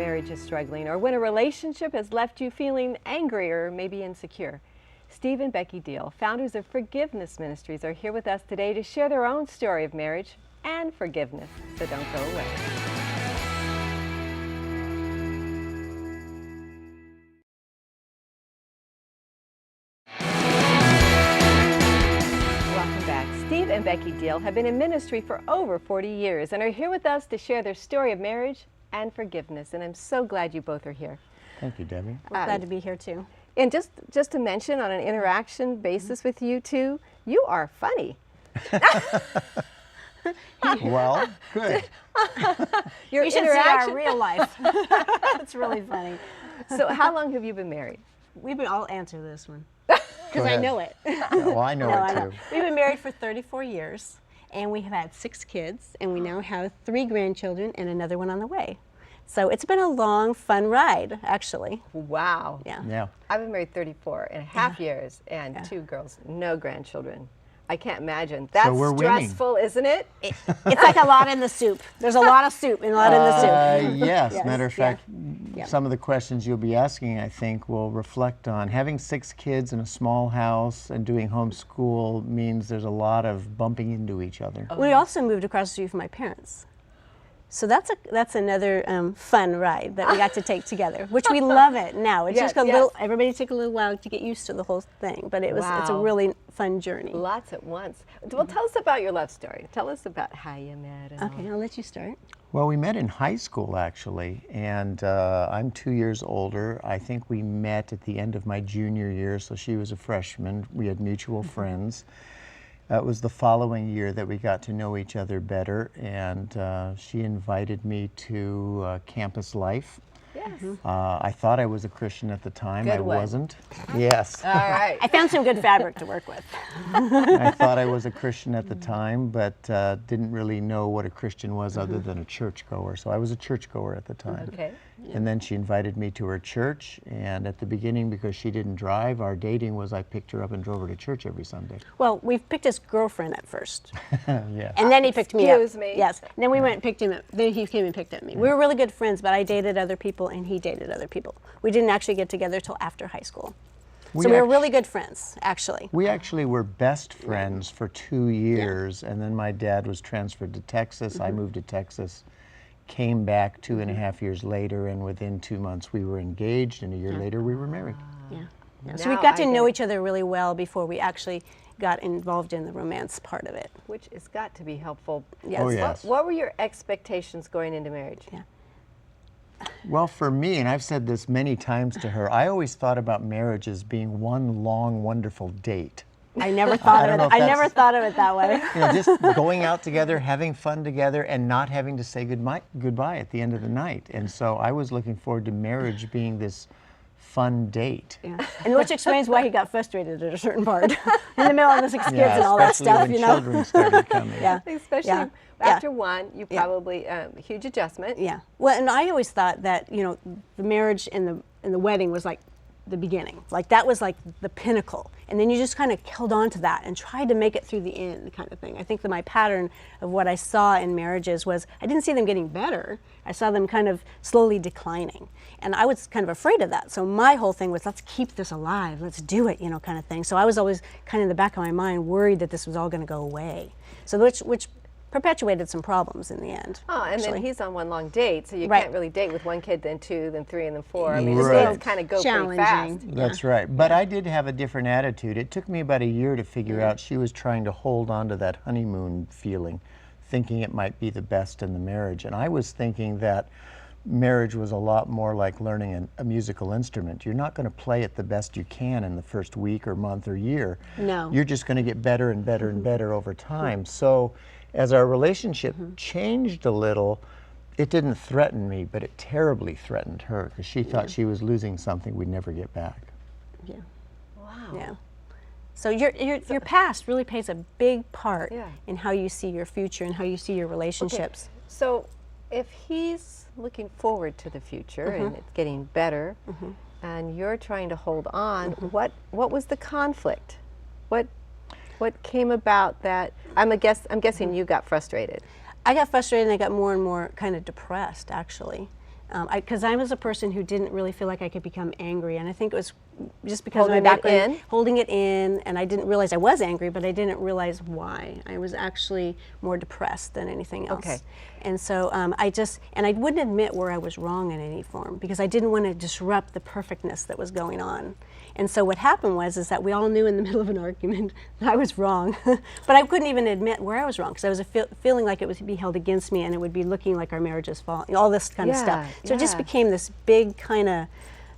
marriage is struggling, or when a relationship has left you feeling angry or maybe insecure. Steve and Becky Deal, founders of Forgiveness Ministries, are here with us today to share their own story of marriage and forgiveness. So don't go away. Welcome back. Steve and Becky Deal have been in ministry for over 40 years and are here with us to share their story of marriage and forgiveness. And I'm so glad you both are here. Thank you, Debbie. We're glad to be here too. And just to mention, on an interaction basis with you two, you are funny. Well, good. Your You should see our real life. It's really funny. So how long have you been married? I'll answer this one because I know it. Well, I know it too. We've been married for 34 years, and we have had 6 kids, and we now have 3 grandchildren and another one on the way. So it's been a long, fun ride, actually. Wow. Yeah. I've been married 34 and a half years and 2 girls, no grandchildren. I can't imagine. That's we're stressful, isn't it? It's like a lot in the soup. There's a lot of soup and a lot in the soup. Yes, Yes, matter of fact, Yeah. some of the questions you'll be asking, I think, will reflect on having 6 kids in a small house and doing homeschool means there's a lot of bumping into each other. We also moved across the street from my parents. So that's another fun ride that we got to take together, which we love it now. It's just a little. Everybody took a little while to get used to the whole thing, but it's a really fun journey. Lots at once. Well, tell us about your love story. Tell us about how you met. And Okay, I'll let you start. Well, we met in high school, actually, and I'm 2 years older. I think we met at the end of my junior year, so she was a freshman. We had mutual friends. It was the following year that we got to know each other better, and she invited me to Campus Life. Yes. I thought I was a Christian at the time. Good I one. wasn't. Yes. All right. I found some good fabric to work with. I thought I was a Christian at the time, but didn't really know what a Christian was other than a churchgoer. So I was a churchgoer at the time. Okay. And then she invited me to her church, and at the beginning, because she didn't drive, our dating was I picked her up and drove her to church every Sunday. Well, we picked his girlfriend at first, Yeah. and then he picked me up. Excuse me. Yes. And then we went and picked him up. Then he came and picked up me. We were really good friends, but I dated other people, and he dated other people. We didn't actually get together till after high school. So we were really good friends, actually. We actually were best friends for 2 years, and then my dad was transferred to Texas. I moved to Texas, came back 2.5 years later, and within 2 months we were engaged, and a year later we were married. Yeah. So we got to know each other really well before we actually got involved in the romance part of it. Which has got to be helpful. Yes. Oh, yes. What were your expectations going into marriage? Yeah. Well, for me, and I've said this many times to her, I always thought about marriage as being one long, wonderful date. I never thought of it. I never thought of it that way. You know, just going out together, having fun together, and not having to say goodbye at the end of the night. And so I was looking forward to marriage being this fun date. Yeah. And which explains why he got frustrated at a certain part in the middle of the 6 kids and all that stuff, when you know. children started coming. Yeah. Especially after one, you probably huge adjustment. Yeah. Well, and I always thought that, you know, the marriage and the wedding was like the beginning. Like that was like the pinnacle. And then you just kind of held on to that and tried to make it through the end kind of thing. I think that my pattern of what I saw in marriages was I didn't see them getting better. I saw them kind of slowly declining. And I was kind of afraid of that. So my whole thing was, let's keep this alive. Let's do it, you know, kind of thing. So I was always kind of in the back of my mind worried that this was all going to go away. So which perpetuated some problems in the end. Oh, and actually. then he's on one long date, so you Right. can't really date with 1 kid, then 2, then 3, and then 4. I mean, Right. the dates kind of go pretty fast. That's right. But I did have a different attitude. It took me about a year to figure out she was trying to hold on to that honeymoon feeling, thinking it might be the best in the marriage. And I was thinking that marriage was a lot more like learning a musical instrument. You're not going to play it the best you can in the first week or month or year. No. You're just going to get better and better and better over time. So as our relationship changed a little, it didn't threaten me, but it terribly threatened her because she thought she was losing something we'd never get back. Yeah. Wow. Yeah. So your past really plays a big part Yeah. in how you see your future and how you see your relationships. So if he's looking forward to the future and it's getting better, and you're trying to hold on, what was the conflict? What came about that? I'm guessing you got frustrated. I got frustrated and I got more and more kind of depressed, actually. Because I was a person who didn't really feel like I could become angry, and I think it was just because of my Holding it background, in? holding it in, and I didn't realize I was angry, but I didn't realize why. I was actually more depressed than anything else. Okay. And so I wouldn't admit where I was wrong in any form because I didn't want to disrupt the perfectness that was going on. And so what happened is that we all knew in the middle of an argument that I was wrong, but I couldn't even admit where I was wrong because I was feeling like it would be held against me and it would be looking like our marriage is falling, all this kind of stuff. So it just became this big kind of.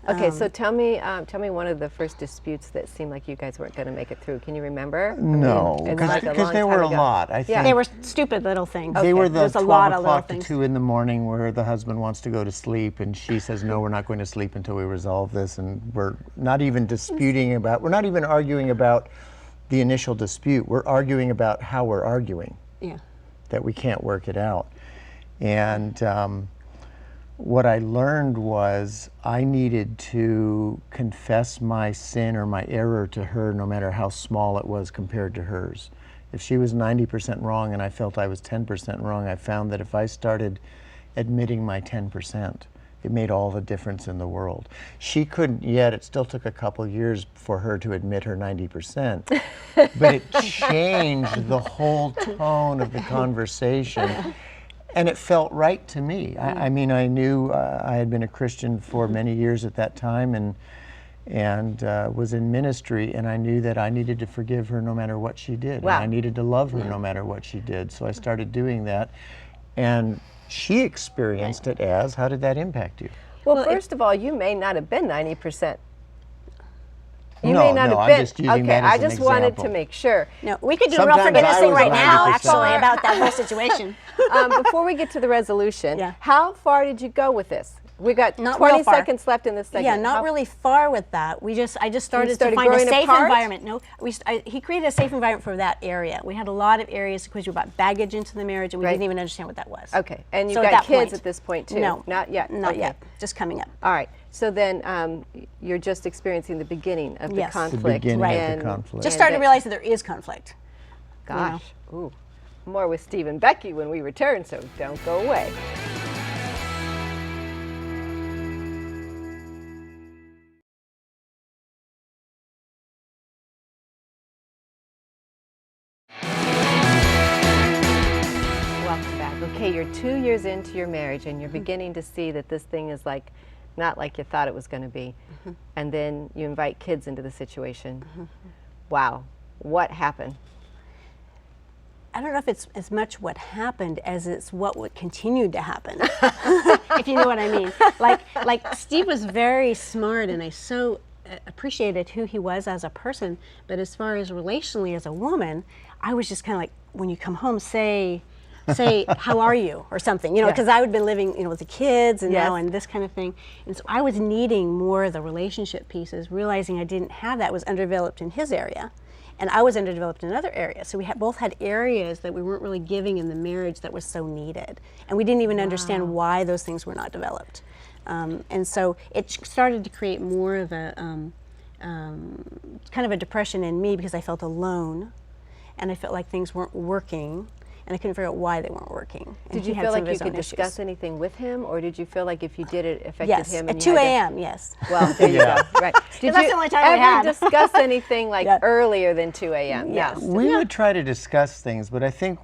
Okay, so tell me one of the first disputes that seemed like you guys weren't going to make it through. Can you remember? No, It's because like a long there time were a ago. lot. I think They were stupid little things. they were the There's a 12 lot of little o'clock to things. 2 in the morning where the husband wants to go to sleep and she says, no, we're not going to sleep until we resolve this. And we're not even we're not even arguing about the initial dispute. We're arguing about how we're arguing, Yeah. that we can't work it out. And what I learned was I needed to confess my sin or my error to her no matter how small it was compared to hers. If she was 90% wrong and I felt I was 10% wrong, I found that if I started admitting my 10%, it made all the difference in the world. She couldn't yet, it still took a couple years for her to admit her 90%, but it changed the whole tone of the conversation. And it felt right to me. I mean, I knew I had been a Christian for many years at that time and was in ministry, and I knew that I needed to forgive her no matter what she did. Wow. And I needed to love her no matter what she did. So I started doing that. And she experienced it as, how did that impact you? Well, first of all, you may not have been 90%. You No, may not no, have I'm been. just using Okay, that as I an just wanted example. to make sure. No, we could do a real Sometimes forgiveness I thing was right now, 90%. actually, about that whole situation. Before we get to the resolution, Yeah. how far did you go with this? We got Not 20 real far. seconds left in this segment. Yeah, not How- really far with that. I just started started to find a growing safe apart? environment. No, he created a safe environment for that area. We had a lot of areas because we brought baggage into the marriage, and we Right. didn't even understand what that was. Okay, and you've So at got that kids point- at this point too? No, Not yet? Not Okay. yet. Just coming up. All right, so then you're just experiencing the beginning of the Yes. The conflict. beginning Right. of the conflict. Just starting to realize that there is conflict. Gosh, ooh. More with Steve and Becky when we return, so don't go away. Welcome back. Okay, you're 2 years into your marriage and you're beginning to see that this thing is like not like you thought it was going to be. And then you invite kids into the situation. Wow, what happened? I don't know if it's as much what happened as it's what would continue to happen, if you know what I mean. Like Steve was very smart, and I so appreciated who he was as a person. But as far as relationally as a woman, I was just kind of like, when you come home, say, how are you, or something, you know, because I would been living, you know, with the kids and now and this kind of thing. And so I was needing more of the relationship pieces, realizing I didn't have that, was underdeveloped in his area. And I was underdeveloped in another area. So we both had areas that we weren't really giving in the marriage that was so needed. And we didn't even understand why those things were not developed. And so it started to create more of a kind of a depression in me because I felt alone and I felt like things weren't working. And I couldn't figure out why they weren't working. And Did you he had feel some like of you his could own discuss issues. anything with him, or did you feel like if you did it affected Yes, him? at And 2 you had to- a.m., yes. Well, there you go. Right. Did that's you the only time we ever had. discuss anything like Yeah. earlier than 2 a.m.? Yes. No. We would try to discuss things, but I think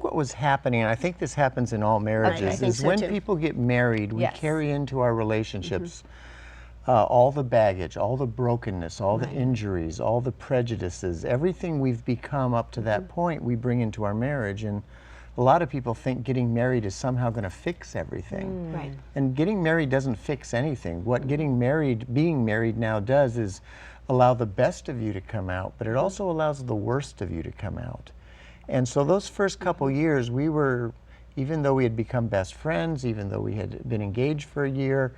what was happening, and I think this happens in all marriages, think is so when too. people get married, we Yes. carry into our relationships all the baggage, all the brokenness, all the injuries, all the prejudices, everything we've become up to that point, we bring into our marriage. And a lot of people think getting married is somehow going to fix everything. Right. And getting married doesn't fix anything. What being married now does is allow the best of you to come out, but it also allows the worst of you to come out. And so those first couple years, we were, even though we had become best friends, even though we had been engaged for a year,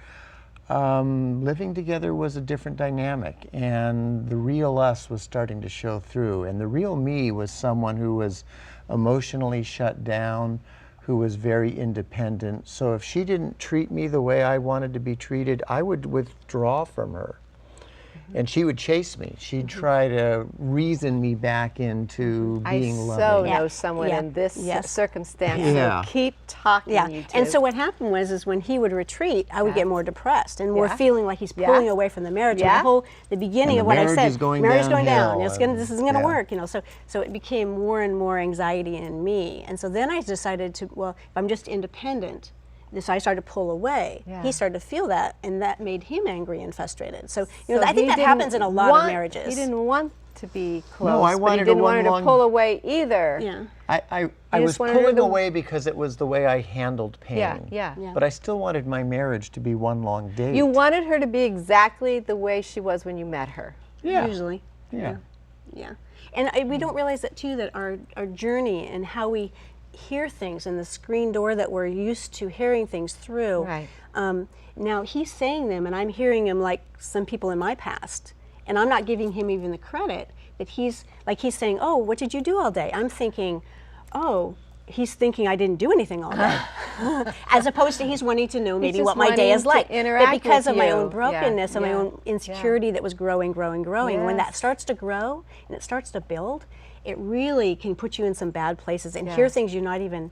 living together was a different dynamic, and the real us was starting to show through. And the real me was someone who was emotionally shut down, who was very independent. So if she didn't treat me the way I wanted to be treated, I would withdraw from her. And she would chase me. She'd try to reason me back into being I loving. so Yeah. know someone Yeah. in this Yes. circumstance. Yeah. So keep talking, Yeah, you two. and so what happened was when he would retreat, I would Yeah. get more depressed and more Yeah. feeling like he's Yeah. pulling away from the marriage. Yeah. And the beginning And of the what I marriage said, is going marriage going down. downhill, This isn't going to yeah. work, So it became more and more anxiety in me, and so then I decided to, well, if I'm just independent. So I started to pull away. Yeah. He started to feel that, and that made him angry and frustrated. So So I think he that didn't happens in a lot want- of marriages. He didn't want to be close, No, I but wanted he a didn't want her to one-long- pull away either. Yeah. I You was just wanted her pulling to- away because it was the way I handled pain. Yeah, yeah. Yeah. But I still wanted my marriage to be one long date. You wanted her to be exactly the way she was when you met her. Yeah. Usually. Yeah. Yeah, and we don't realize that too, that our journey and how we hear things and the screen door that we're used to hearing things through. Right. Now he's saying them and I'm hearing him like some people in my past, and I'm not giving him even the credit, but he's saying, oh, what did you do all day? I'm thinking, oh, he's thinking I didn't do anything all day. As opposed to he's wanting to know maybe just what my day is wanting to like. interact But because with of my you. own brokenness and my Yeah. own insecurity that was growing, when that Yes. starts to grow and it starts to build, it really can put you in some bad places and Yeah. hear things you're not even,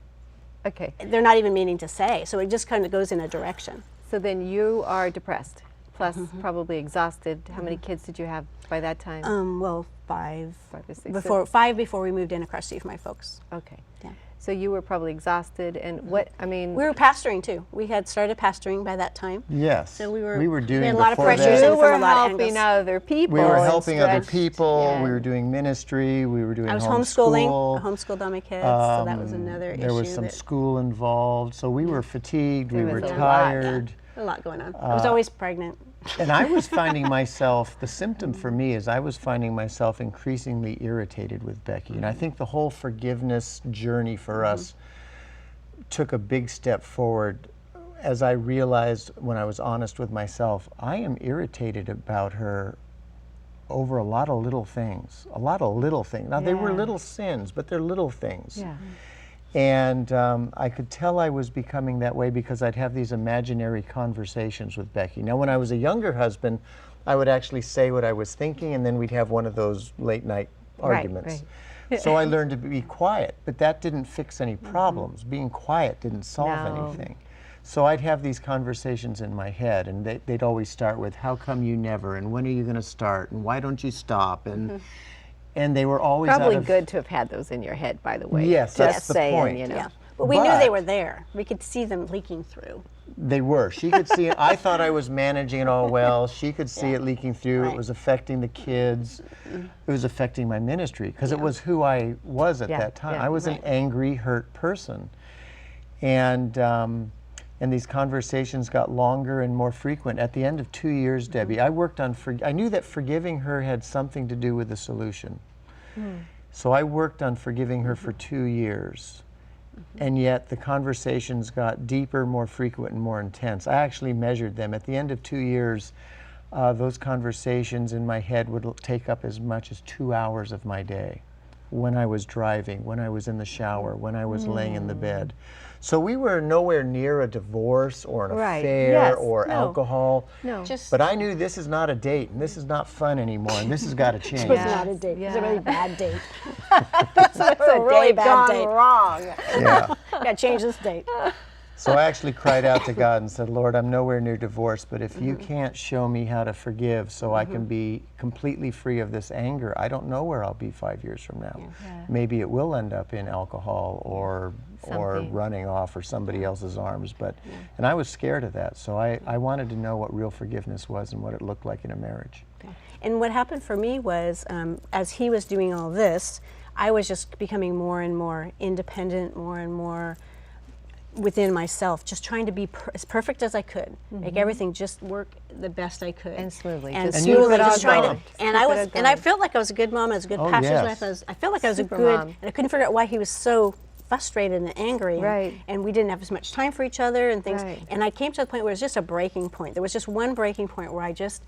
Okay. they're not even meaning to say. So it just kind of goes in a direction. So then you are depressed, plus probably exhausted. How many kids did you have by that time? Well, five. 5 or 6. Before we moved in across the street from my folks. Okay. Yeah. So you were probably exhausted, and what, I mean, We were pastoring too. We had started pastoring by that time. Yes. So we were doing had a lot of before pressures that. you and from were a lot of helping angles. other people. We were and helping other stretched- people. yeah. We were doing ministry. We were doing I was homeschooling. homeschool. I homeschooled all my kids, so that was another issue. There was some that school involved, so we were fatigued. We There were was a lot, tired. a lot going on. I was always pregnant. And I was finding myself, the symptom for me is I was finding myself increasingly irritated with Becky. And I think the whole forgiveness journey for us took a big step forward as I realized when I was honest with myself, I am irritated about her over a lot of little things. Now, they were Yeah. little sins, but they're little things. Yeah. And I could tell I was becoming that way because I'd have these imaginary conversations with Becky. Now, when I was a younger husband, I would actually say what I was thinking, and then we'd have one of those late night Right, arguments. So I learned to be quiet, but that didn't fix any problems. Being quiet didn't solve No. anything. So I'd have these conversations in my head, and they'd always start with, how come you never, and when are you going to start, and why don't you stop? And they were always Probably out of, good to have had those in your head, by the way. Yes, Just that's the saying, point. you know. Yeah. But we knew they But- were there. We could see them leaking through. They were. She could see it. I thought I was managing it all well. She could see it leaking through. Right. It was affecting the kids. It was affecting my ministry because it was who I was at Yeah, that time. yeah, I was an angry, hurt person. And these conversations got longer and more frequent. At the end of 2 years, Debbie, I worked on, I knew that forgiving her had something to do with the solution. So I worked on forgiving her for 2 years. And yet the conversations got deeper, more frequent, and more intense. I actually measured them. At the end of 2 years, those conversations in my head would take up as much as 2 hours of my day. When I was driving, when I was in the shower, when I was laying in the bed. So we were nowhere near a divorce or an Right. affair Yes. or No. alcohol. No. Just But I knew this is not a date, and this is not fun anymore, and this has got to change. it was Yeah. not a date. It was a Yeah. really bad date. That's a really bad gone date. wrong. Yeah. Got to change this date. So I actually cried out to God and said, Lord, I'm nowhere near divorce, but if you can't show me how to forgive so I can be completely free of this anger, I don't know where I'll be 5 years from now. Maybe it will end up in alcohol or Something. running off or somebody else's arms. But and I was scared of that. So I wanted to know what real forgiveness was and what it looked like in a marriage. And what happened for me was, as he was doing all this, I was just becoming more and more independent, more and more within myself, just trying to be as perfect as I could, make everything just work the best I could, And smoothly, and just keep smoothly, it just on trying going. to. And I Keep was, it and I going. felt like I was a good mom, I was a good Oh, pastor's yes. wife. I felt like I was Super a good, mom. and I couldn't figure out why he was so frustrated and angry, and- Right. and we didn't have as much time for each other and things. Right. And I came to the point where it was just a breaking point. There was just one breaking point where I just,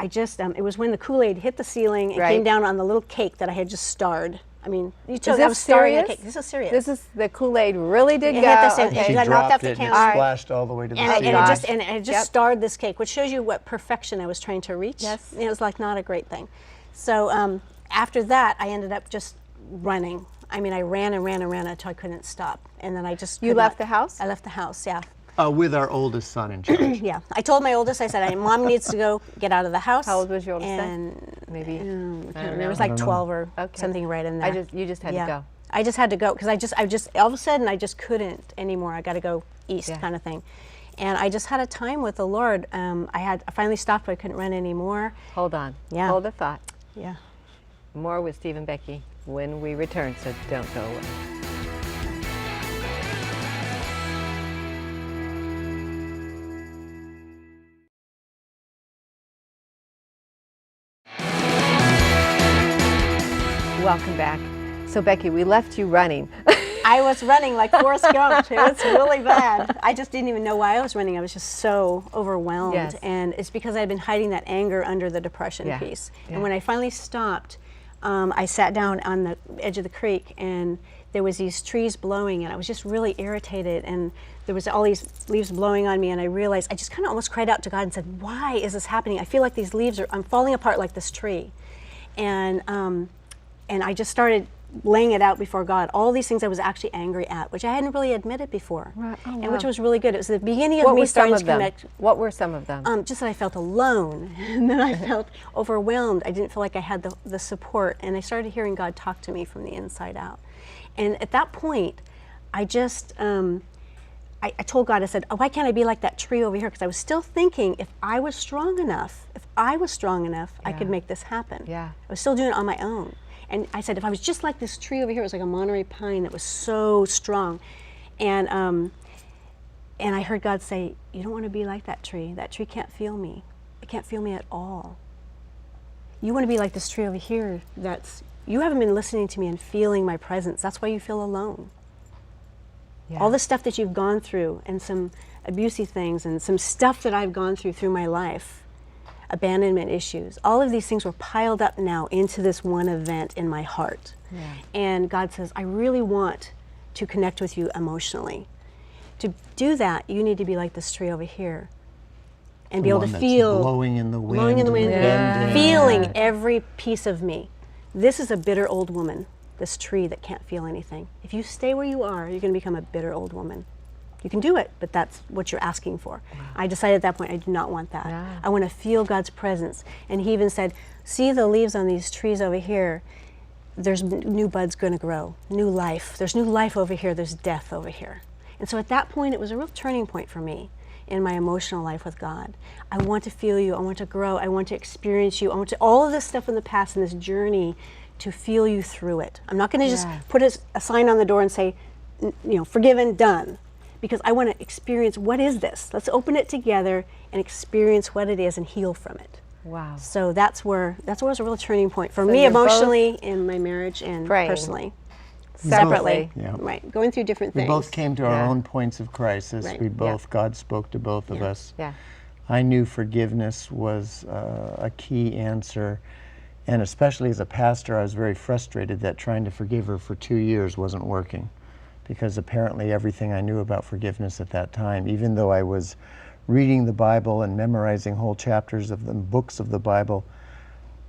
it was when the Kool-Aid hit the ceiling and Right. came down on the little cake that I had just starred. I mean, you Is told I this was starring the serious? cake. This is serious. This is the Kool-Aid really did It go. hit the same- Okay. She She got knocked off dropped the it and it counter. splashed all the way to the and ceiling. it just Yep. starred this cake, which shows you what perfection I was trying to reach. Yes. It was like not a great thing. So after that, I ended up just running. I mean, I ran and ran and ran until I couldn't stop, and then I just You could left not- the house? I left the house. Yeah. With our oldest son in charge. Yeah, I told my oldest, I said, Mom needs to go get out of the house. How old was your oldest son? And Maybe. I can't remember. It know. was like I don't know. 12 or Okay. something right in there. You just had to go. I just had to go because I just all of a sudden I just couldn't anymore. I got to go east, Yeah. kind of thing. And I just had a time with the Lord. I finally stopped, but I couldn't run anymore. Hold on. Yeah. Hold the thought. Yeah. More with Steve and Becky when we return, so don't go away. Welcome back. So Becky, we left you running. I was running like Forrest Gump. It was really bad. I just didn't even know why I was running. I was just so overwhelmed. Yes. And it's because I'd been hiding that anger under the depression Yeah. piece. Yeah. And when I finally stopped, I sat down on the edge of the creek and there was these trees blowing and I was just really irritated and there was all these leaves blowing on me and I realized, I just kind of almost cried out to God and said, why is this happening? I feel like these leaves I'm falling apart like this tree. And I just started laying it out before God, all these things I was actually angry at, which I hadn't really admitted before, Right. Oh, and which wow. was really good. It was the beginning of What me were some starting of to them? connect. What were some of them? Just that I felt alone, and then I felt overwhelmed. I didn't feel like I had the support, and I started hearing God talk to me from the inside out. And at that point, I just, I told God, I said, oh, why can't I be like that tree over here? Because I was still thinking, if I was strong enough, I could make this happen. Yeah. I was still doing it on my own. And I said, if I was just like this tree over here, it was like a Monterey pine that was so strong. And I heard God say, you don't want to be like that tree. That tree can't feel me. It can't feel me at all. You want to be like this tree over here you haven't been listening to me and feeling my presence. That's why you feel alone. Yeah. All the stuff that you've gone through and some abusive things and some stuff that I've gone through my life, abandonment issues, all of these things were piled up now into this one event in my heart. Yeah. And God says, I really want to connect with you emotionally. To do that, you need to be like this tree over here and be able to One that's feel blowing in the wind, blowing in the wind, bending. feeling every piece of me. This is a bitter old woman, this tree that can't feel anything. If you stay where you are, you're going to become a bitter old woman. You can do it, but that's what you're asking for. Wow. I decided at that point I do not want that. Yeah. I want to feel God's presence. And he even said, see the leaves on these trees over here, there's new buds going to grow, new life. There's new life over here, there's death over here. And so at that point, it was a real turning point for me in my emotional life with God. I want to feel you, I want to grow, I want to experience you, I want to, all of this stuff in the past and this journey to feel you through it. I'm not going to just put a sign on the door and say, forgiven, done. Because I want to experience, what is this? Let's open it together and experience what it is and heal from it. Wow. So that was a real turning point for So me you're emotionally, in my marriage, and praying. personally. Separately. Yeah. Right, going through different We things. both came to our Yeah. own points of crisis. Right. We both, God spoke to both of us. Yeah. I knew forgiveness was a key answer. And especially as a pastor, I was very frustrated that trying to forgive her for 2 years wasn't working. Because apparently everything I knew about forgiveness at that time, even though I was reading the Bible and memorizing whole chapters of the books of the Bible,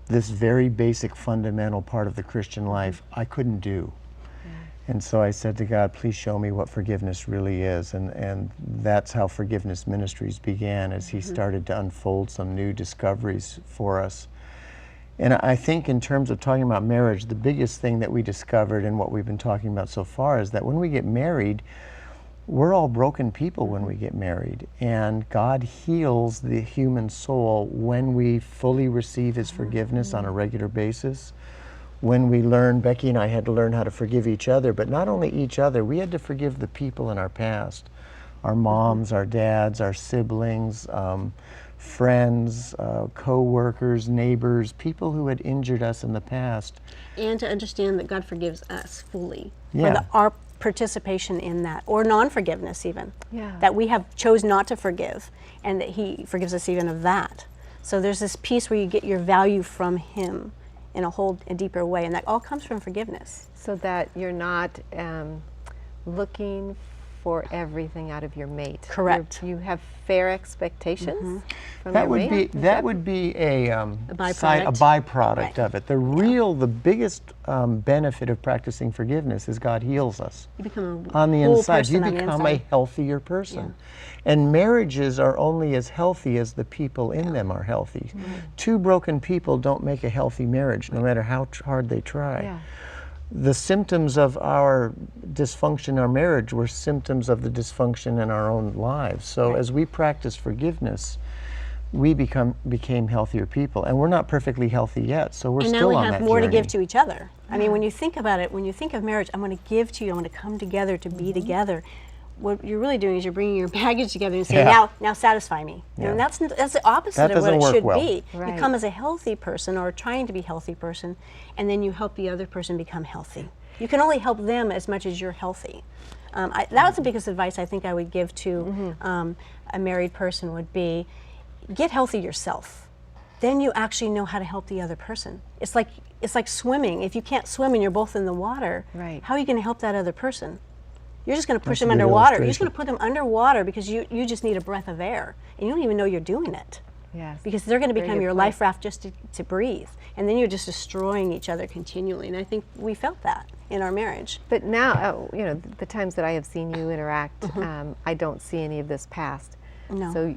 this very basic fundamental part of the Christian life, I couldn't do. And so I said to God, please show me what forgiveness really is. And that's how Forgiveness Ministries began, as he started to unfold some new discoveries for us. And I think in terms of talking about marriage, the biggest thing that we discovered and what we've been talking about so far is that when we get married, we're all broken people when we get married. And God heals the human soul when we fully receive his forgiveness on a regular basis. When we learn, Becky and I had to learn how to forgive each other, but not only each other, we had to forgive the people in our past. Our moms, our dads, our siblings, friends, co-workers, neighbors, people who had injured us in the past. And to understand that God forgives us fully Yeah. for our participation in that, or non-forgiveness even. Yeah. That we have chose not to forgive, and that he forgives us even of that. So there's this piece where you get your value from him in a deeper way, and that all comes from forgiveness. So that you're not looking for everything out of your mate. Correct. You have fair expectations from That your would mate? be that would be a byproduct. byproduct Right. of it. The biggest benefit of practicing forgiveness is God heals us. You become a On the whole inside, you person on the become a inside. healthier person. And marriages are only as healthy as the people in them are healthy. Two broken people don't make a healthy marriage, no matter how hard they try. Yeah. The symptoms of our dysfunction in our marriage were symptoms of the dysfunction in our own lives. So as we practice forgiveness, we became healthier people, and we're not perfectly healthy yet. So we're And now still we on have that more journey. to give to each other. I mean, when you think about it, when you think of marriage, I'm going to give to you, I'm going to come together to be together. What you're really doing is you're bringing your baggage together and saying, now satisfy me. You know, and that's the opposite That of what doesn't it work should well. be. Right. You come as a healthy person or trying to be a healthy person, and then you help the other person become healthy. You can only help them as much as you're healthy. That was the biggest advice I think I would give to a married person would be, get healthy yourself. Then you actually know how to help the other person. It's like swimming. If you can't swim and you're both in the water, Right. how are you going to help that other person? You're just going to push That's a them good underwater. You're just illustration. going to put them underwater because you just need a breath of air. And you don't even know you're doing it. Yes. Because they're going to Very become good your point. life raft just to breathe. And then you're just destroying each other continually. And I think we felt that in our marriage. But now, the times that I have seen you interact, I don't see any of this past. No. So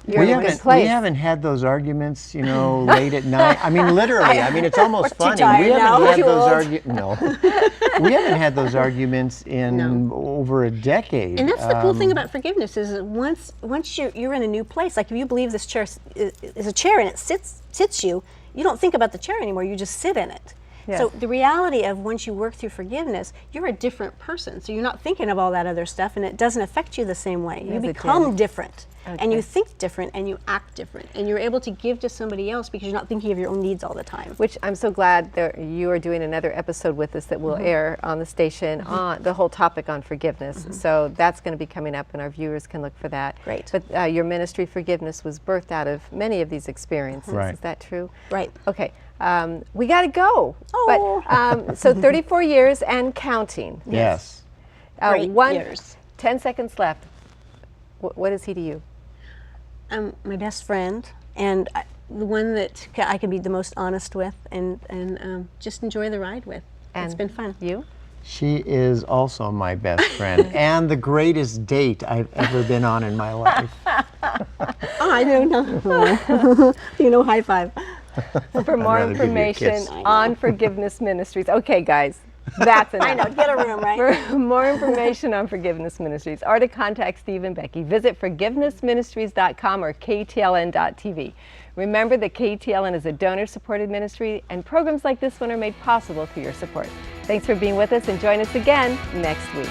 you're in a good We place. haven't had those arguments, late at night. I mean, literally. I mean, it's almost We're too funny. tired We now. haven't had Too those old. arguments. No, we haven't had those arguments in over a decade. And that's the cool thing about forgiveness is that once you're in a new place, like if you believe this chair is a chair and it sits you, you don't think about the chair anymore, you just sit in it. Yes. So the reality of once you work through forgiveness, you're a different person. So you're not thinking of all that other stuff and it doesn't affect you the same way. You Yes, it become did. different and Okay. you think different and you act different and you're able to give to somebody else because you're not thinking of your own needs all the time. Which I'm so glad that you are doing another episode with us that will air on the station on the whole topic on forgiveness. So that's going to be coming up, and our viewers can look for that. Great. But your ministry, Forgiveness, was birthed out of many of these experiences. Right. Is that true? Right. Okay. We got to go. Oh. But so 34 years and counting. Yes. Great years. 10 seconds left. What is he to you? My best friend, and the one that I can be the most honest with, and just enjoy the ride with. It's been fun. You? She is also my best friend and the greatest date I've ever been on in my life. I don't know. High five. For more rather give you a information kiss. on Forgiveness Ministries. Okay, guys, that's enough. I know. Get a room, right? For more information on Forgiveness Ministries or to contact Steve and Becky, visit forgivenessministries.com or ktln.tv. Remember that KTLN is a donor-supported ministry, and programs like this one are made possible through your support. Thanks for being with us, and join us again next week.